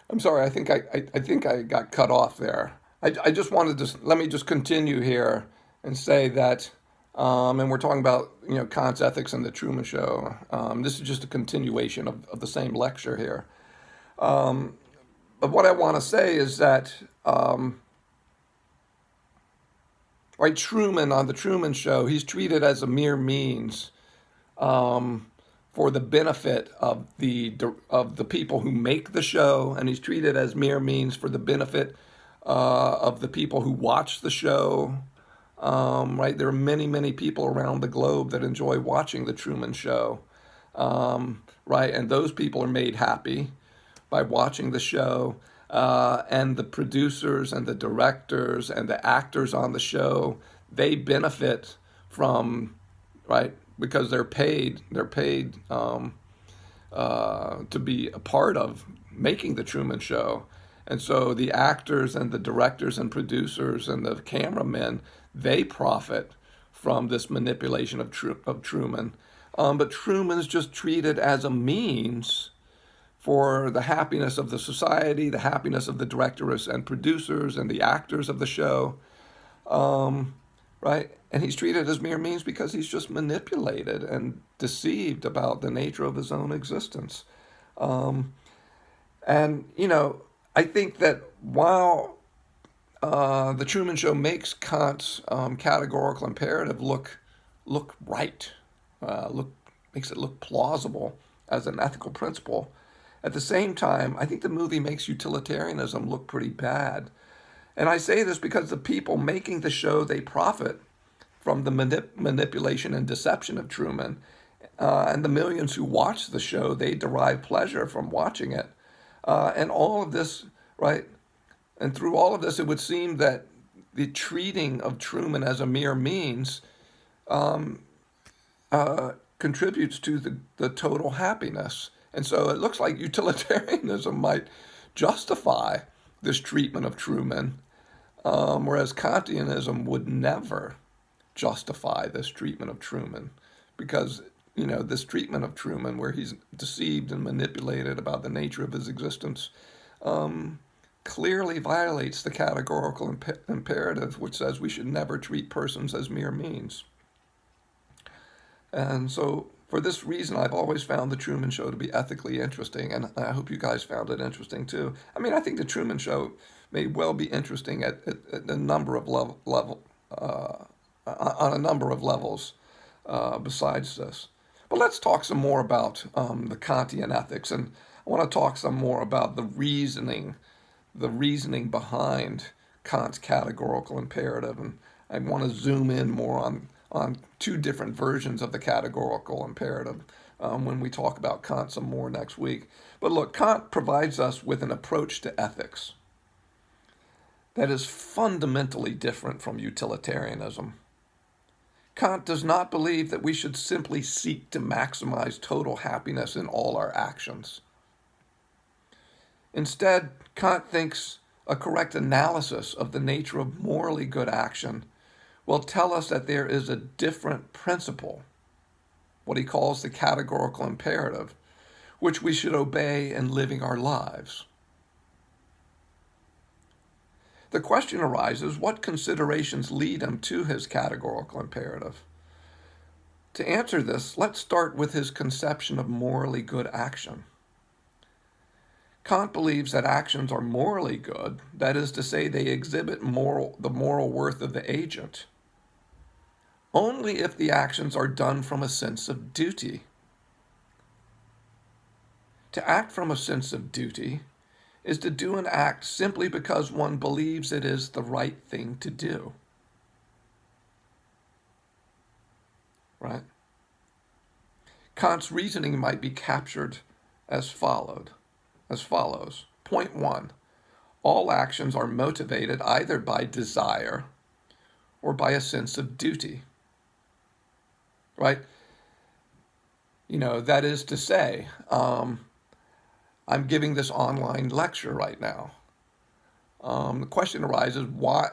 I'm sorry. I think I got cut off there. I just wanted to let me just continue here and say that, and we're talking about Kant's ethics and the Truman Show. This is just a continuation of the same lecture here. But what I want to say is that, right, Truman on the Truman Show, he's treated as a mere means for the benefit of the people who make the show, and he's treated as mere means for the benefit of the people who watch the show. Right, there are many people around the globe that enjoy watching the Truman Show. Right, and those people are made happy by watching the show. And the producers and the directors and the actors on the show, they benefit from, right, because they're paid to be a part of making the Truman Show. And so the actors and the directors and producers and the cameramen, they profit from this manipulation of Truman. But Truman's just treated as a means for the happiness of the society, the happiness of the directors and producers and the actors of the show, right? And he's treated as mere means because he's just manipulated and deceived about the nature of his own existence. Um, and, I think that while the Truman Show makes Kant's categorical imperative look right, look makes it look plausible as an ethical principle. At the same time, I think the movie makes utilitarianism look pretty bad. And I say this because the people making the show, they profit from the manipulation and deception of Truman. And the millions who watch the show, they derive pleasure from watching it. And all of this, right? And through all of this, it would seem that the treating of Truman as a mere means contributes to the total happiness. And so it looks like utilitarianism might justify this treatment of Truman, whereas Kantianism would never justify this treatment of Truman, because this treatment of Truman, where he's deceived and manipulated about the nature of his existence, clearly violates the categorical imperative, which says we should never treat persons as mere means. And so, for this reason, I've always found the Truman Show to be ethically interesting, and I hope you guys found it interesting too. I mean, I think the Truman Show may well be interesting at a number of on a number of levels besides this. But let's talk some more about the Kantian ethics, and I want to talk some more about the reasoning behind Kant's categorical imperative, and I want to zoom in more on two different versions of the categorical imperative when we talk about Kant some more next week. But look, Kant provides us with an approach to ethics that is fundamentally different from utilitarianism. Kant does not believe that we should simply seek to maximize total happiness in all our actions. Instead, Kant thinks a correct analysis of the nature of morally good action will tell us that there is a different principle, what he calls the categorical imperative, which we should obey in living our lives. The question arises, what considerations lead him to his categorical imperative? To answer this, let's start with his conception of morally good action. Kant believes that actions are morally good, that is to say, they exhibit the moral worth of the agent, only if the actions are done from a sense of duty. To act from a sense of duty is to do an act simply because one believes it is the right thing to do. Right? Kant's reasoning might be captured as follows. Point one, all actions are motivated either by desire or by a sense of duty. Right? That is to say, I'm giving this online lecture right now. The question arises, why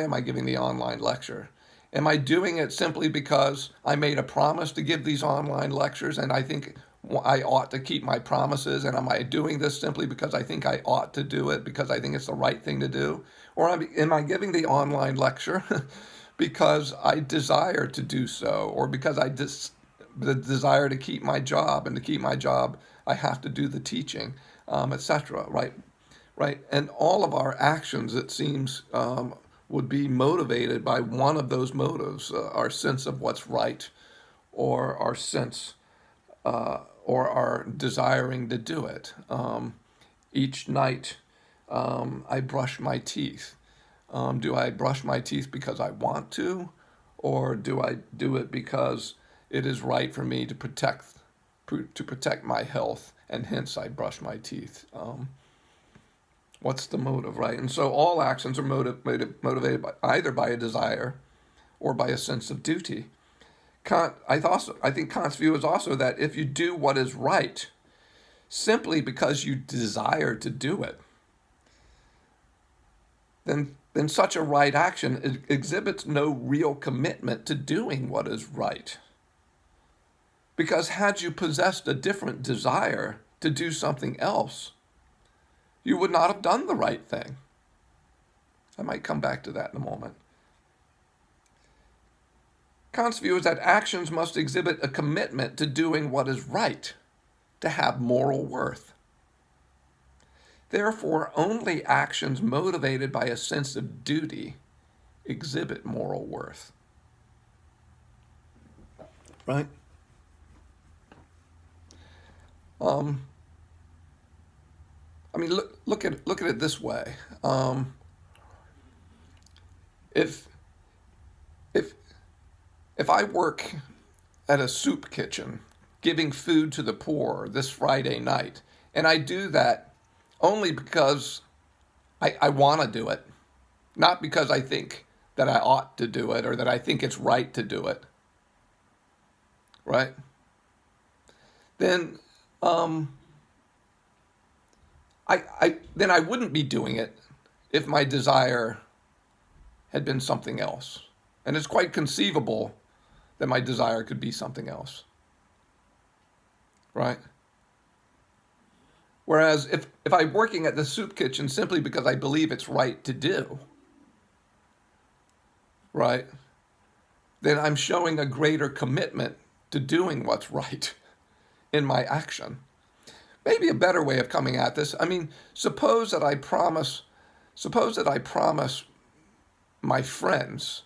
am I giving the online lecture? Am I doing it simply because I made a promise to give these online lectures and I think I ought to keep my promises, and am I doing this simply because I think I ought to do it, because I think it's the right thing to do? Or am I giving the online lecture because I desire to do so, or because the desire to keep my job, and to keep my job, I have to do the teaching, etc. Right? Right? And all of our actions, it seems, would be motivated by one of those motives, our sense of what's right, or our sense or are desiring to do it. Each night, I brush my teeth. Do I brush my teeth because I want to, or do I do it because it is right for me to protect my health, and hence I brush my teeth? What's the motive, right? And so all actions are motivated by either by a desire or by a sense of duty. I think Kant's view is also that if you do what is right simply because you desire to do it, then such a right action exhibits no real commitment to doing what is right. Because had you possessed a different desire to do something else, you would not have done the right thing. I might come back to that in a moment. Kant's view is that actions must exhibit a commitment to doing what is right, to have moral worth. Therefore, only actions motivated by a sense of duty exhibit moral worth. Right? I mean, look at it this way. If if I work at a soup kitchen, giving food to the poor this Friday night, and I do that only because I want to do it, not because I think that I ought to do it or that I think it's right to do it, right? Then then I wouldn't be doing it if my desire had been something else. And it's quite conceivable that my desire could be something else, right? Whereas if I'm working at the soup kitchen simply because I believe it's right to do, right, then I'm showing a greater commitment to doing what's right in my action. Maybe a better way of coming at this, I mean, suppose that I promise my friends,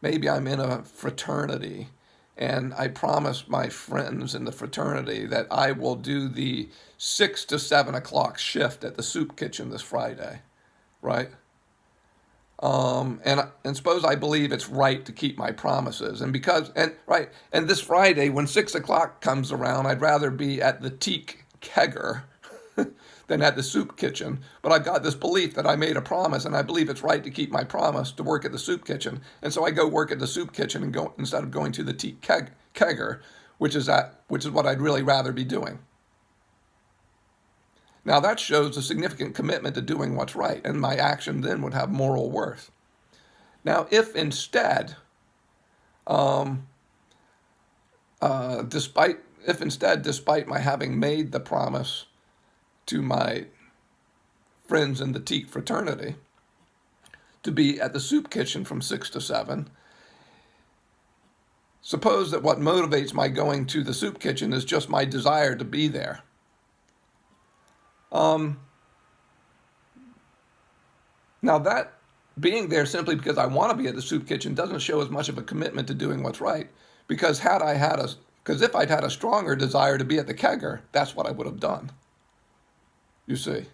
maybe I'm in a fraternity, and I promise my friends in the fraternity that I will do the 6 to 7 o'clock shift at the soup kitchen this Friday, right? And suppose I believe it's right to keep my promises, and this Friday when 6 o'clock comes around, I'd rather be at the teak kegger than at the soup kitchen. But I've got this belief that I made a promise, and I believe it's right to keep my promise to work at the soup kitchen, and so I go work at the soup kitchen and go instead of going to the teak kegger, which is what I'd really rather be doing. Now that shows a significant commitment to doing what's right, and my action then would have moral worth. Now, if instead, despite my having made the promise to my friends in the teak fraternity to be at the soup kitchen from 6 to 7, suppose that what motivates my going to the soup kitchen is just my desire to be there. Now that being there simply because I want to be at the soup kitchen doesn't show as much of a commitment to doing what's right, because if I'd had a stronger desire to be at the kegger, that's what I would have done. You see.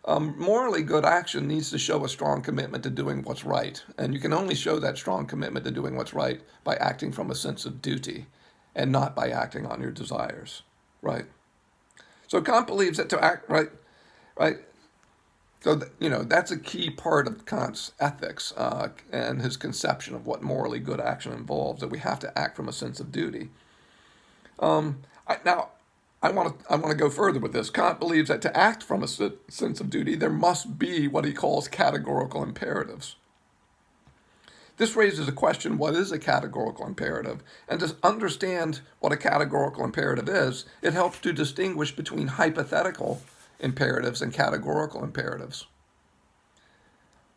Morally good action needs to show a strong commitment to doing what's right, and you can only show that strong commitment to doing what's right by acting from a sense of duty, and not by acting on your desires, right? So Kant believes that to act right. So that's a key part of Kant's ethics and his conception of what morally good action involves. That we have to act from a sense of duty. I want to go further with this. Kant believes that to act from a sense of duty, there must be what he calls categorical imperatives. This raises a question, what is a categorical imperative? And to understand what a categorical imperative is, it helps to distinguish between hypothetical imperatives and categorical imperatives.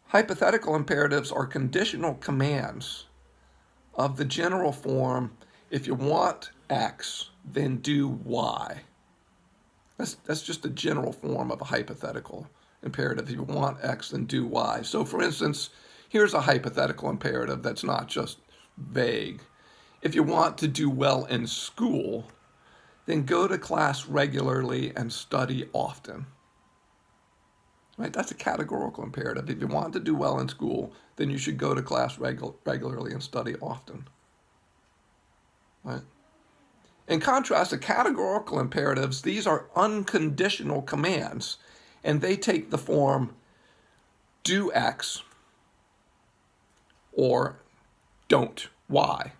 Hypothetical imperatives are conditional commands of the general form, if you want X, then do Y. That's just a general form of a hypothetical imperative. If you want X, then do Y. So for instance, here's a hypothetical imperative that's not just vague. If you want to do well in school, then go to class regularly and study often. Right? That's a categorical imperative. If you want to do well in school, then you should go to class regularly and study often. Right? In contrast to categorical imperatives, these are unconditional commands, and they take the form do X or don't Y.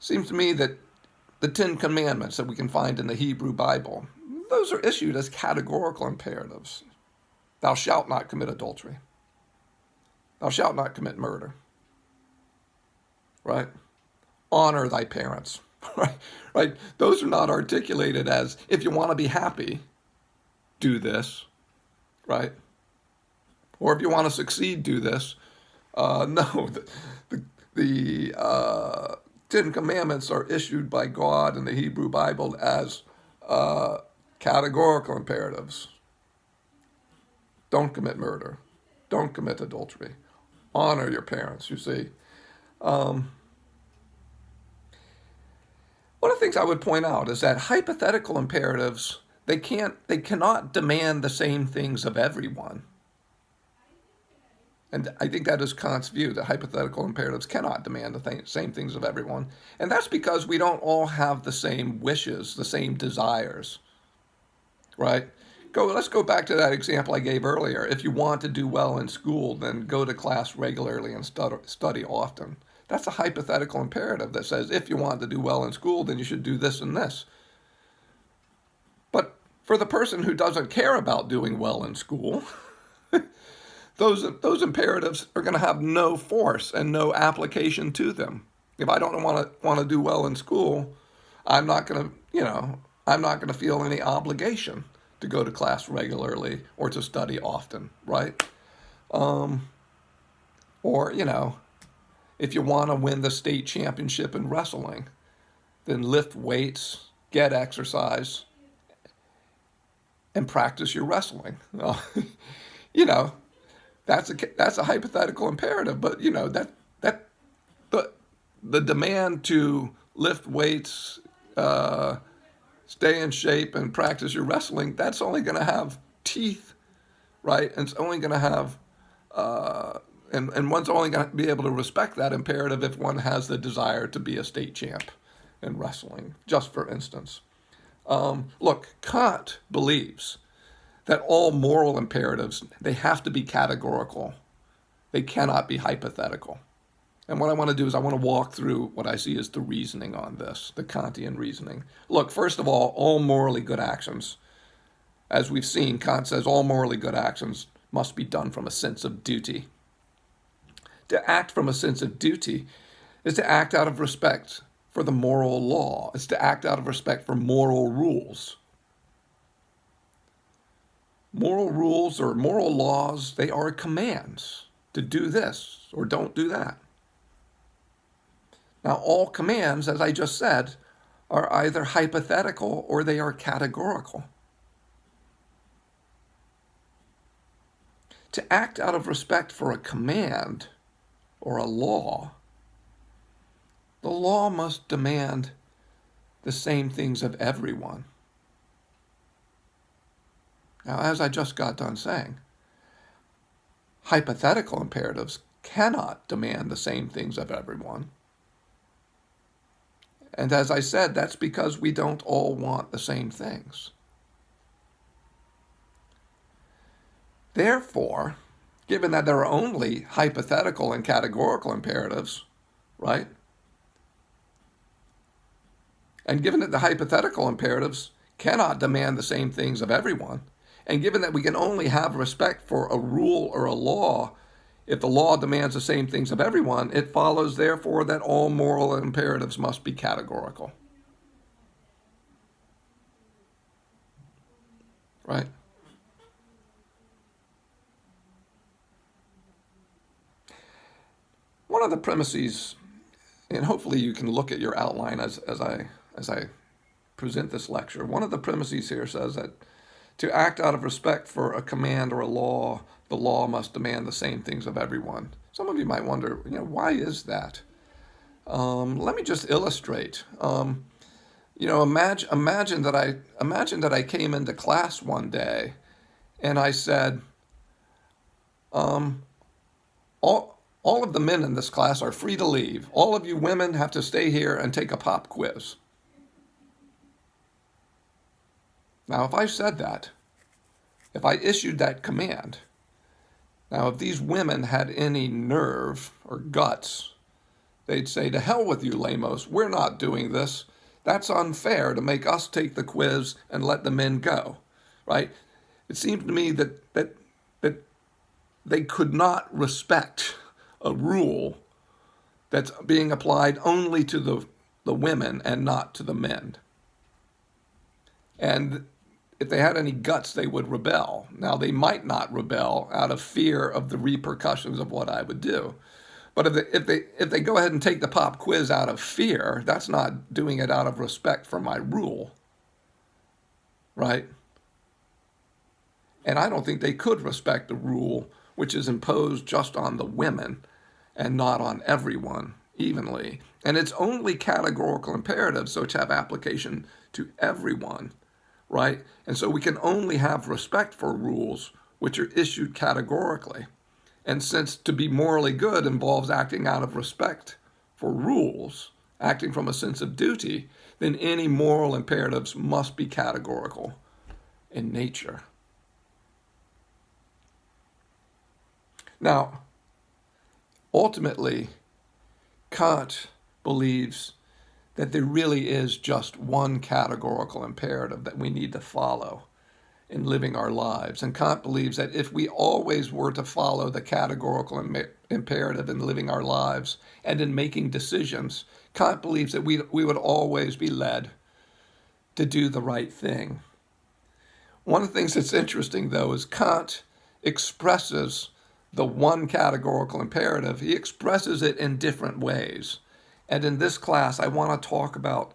Seems to me that the 10 Commandments that we can find in the Hebrew Bible, those are issued as categorical imperatives. Thou shalt not commit adultery. Thou shalt not commit murder. Right? Honor thy parents. Right? Those are not articulated as, if you want to be happy, do this. Right? Or if you want to succeed, do this. No, the 10 Commandments are issued by God in the Hebrew Bible as categorical imperatives. Don't commit murder. Don't commit adultery. Honor your parents, you see. One of the things I would point out is that hypothetical imperatives, they cannot demand the same things of everyone. And I think that is Kant's view, that hypothetical imperatives cannot demand the same things of everyone. And that's because we don't all have the same wishes, the same desires, right? Let's go back to that example I gave earlier. If you want to do well in school, then go to class regularly and study often. That's a hypothetical imperative that says, if you want to do well in school, then you should do this and this. But for the person who doesn't care about doing well in school, those imperatives are going to have no force and no application to them. If I don't want to do well in school, I'm not going to feel any obligation to go to class regularly or to study often, right? Or if you want to win the state championship in wrestling, then lift weights, get exercise, and practice your wrestling. That's a hypothetical imperative, but the demand to lift weights, stay in shape, and practice your wrestling, that's only going to have teeth, right? And it's only going to have and one's only going to be able to respect that imperative if one has the desire to be a state champ in wrestling, just for instance. Look, Kant believes that all moral imperatives, they have to be categorical. They cannot be hypothetical. And what I want to do is I want to walk through what I see as the reasoning on this, the Kantian reasoning. Look, first of all morally good actions. As we've seen, Kant says all morally good actions must be done from a sense of duty. To act from a sense of duty is to act out of respect for the moral law. It's to act out of respect for moral rules. Moral rules or moral laws, they are commands to do this or don't do that. Now, all commands, as I just said, are either hypothetical or they are categorical. To act out of respect for a command or a law, the law must demand the same things of everyone. Now, as I just got done saying, hypothetical imperatives cannot demand the same things of everyone. And as I said, that's because we don't all want the same things. Therefore, given that there are only hypothetical and categorical imperatives, right? And given that the hypothetical imperatives cannot demand the same things of everyone, and given that we can only have respect for a rule or a law If the law demands the same things of everyone, it follows, therefore, that all moral imperatives must be categorical. Right? One of the premises, and hopefully you can look at your outline as I present this lecture. One of the premises here says that to act out of respect for a command or a law, the law must demand the same things of everyone. Some of you might wonder, why is that? Let me just illustrate. Imagine that I came into class one day, and I said, um, all of the men in this class are free to leave. All of you women have to stay here and take a pop quiz. Now, if I said that, if I issued that command, now if these women had any nerve or guts, they'd say, to hell with you, Lamos, we're not doing this. That's unfair to make us take the quiz and let the men go, right? It seemed to me that they could not respect a rule that's being applied only to the women and not to the men. And if they had any guts, they would rebel. Now, they might not rebel out of fear of the repercussions of what I would do. But if they go ahead and take the pop quiz out of fear, that's not doing it out of respect for my rule, right? And I don't think they could respect the rule which is imposed just on the women and not on everyone evenly. And it's only categorical imperatives which have application to everyone, right? And so we can only have respect for rules which are issued categorically. And since to be morally good involves acting out of respect for rules, acting from a sense of duty, then any moral imperatives must be categorical in nature. Now, ultimately, Kant believes that there really is just one categorical imperative that we need to follow in living our lives. And Kant believes that if we always were to follow the categorical imperative in living our lives and in making decisions, Kant believes that we would always be led to do the right thing. One of the things that's interesting, though, is Kant expresses the one categorical imperative. He expresses it in different ways. And in this class, I want to talk about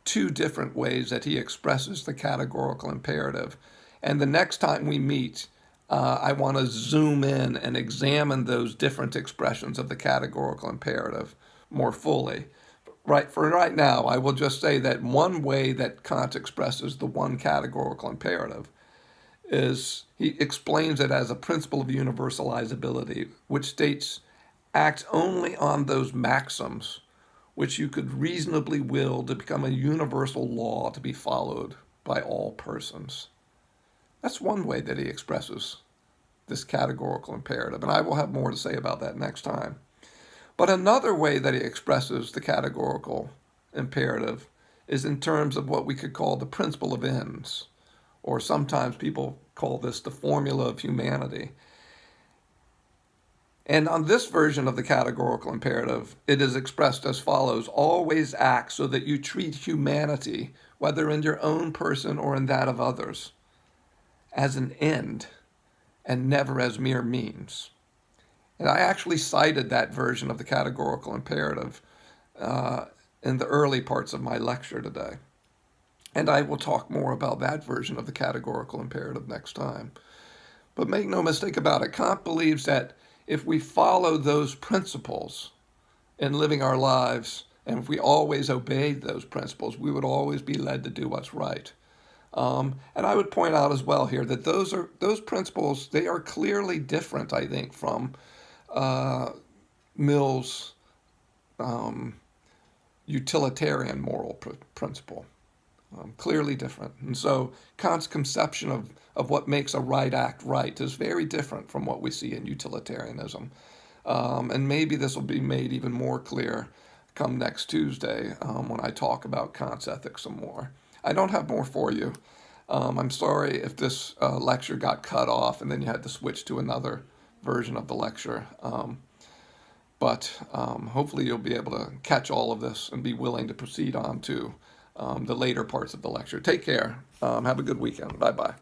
two different ways that he expresses the categorical imperative. And the next time we meet, I want to zoom in and examine those different expressions of the categorical imperative more fully. For right now, I will just say that one way that Kant expresses the one categorical imperative is he explains it as a principle of universalizability, which states, act only on those maxims which you could reasonably will to become a universal law to be followed by all persons. That's one way that he expresses this categorical imperative, and I will have more to say about that next time. But another way that he expresses the categorical imperative is in terms of what we could call the principle of ends, or sometimes people call this the formula of humanity. And on this version of the categorical imperative, it is expressed as follows: always act so that you treat humanity, whether in your own person or in that of others, as an end and never as mere means. And I actually cited that version of the categorical imperative in the early parts of my lecture today. And I will talk more about that version of the categorical imperative next time. But make no mistake about it, Kant believes that if we follow those principles in living our lives, and if we always obeyed those principles, we would always be led to do what's right. And I would point out as well here that those principles, they are clearly different, I think, from Mill's utilitarian moral principle. Clearly different. And so Kant's conception of what makes a right act right is very different from what we see in utilitarianism. And maybe this will be made even more clear come next Tuesday when I talk about Kant's ethics some more. I don't have more for you. I'm sorry if this lecture got cut off and then you had to switch to another version of the lecture. But hopefully you'll be able to catch all of this and be willing to proceed on to the later parts of the lecture. Take care. Have a good weekend. Bye-bye.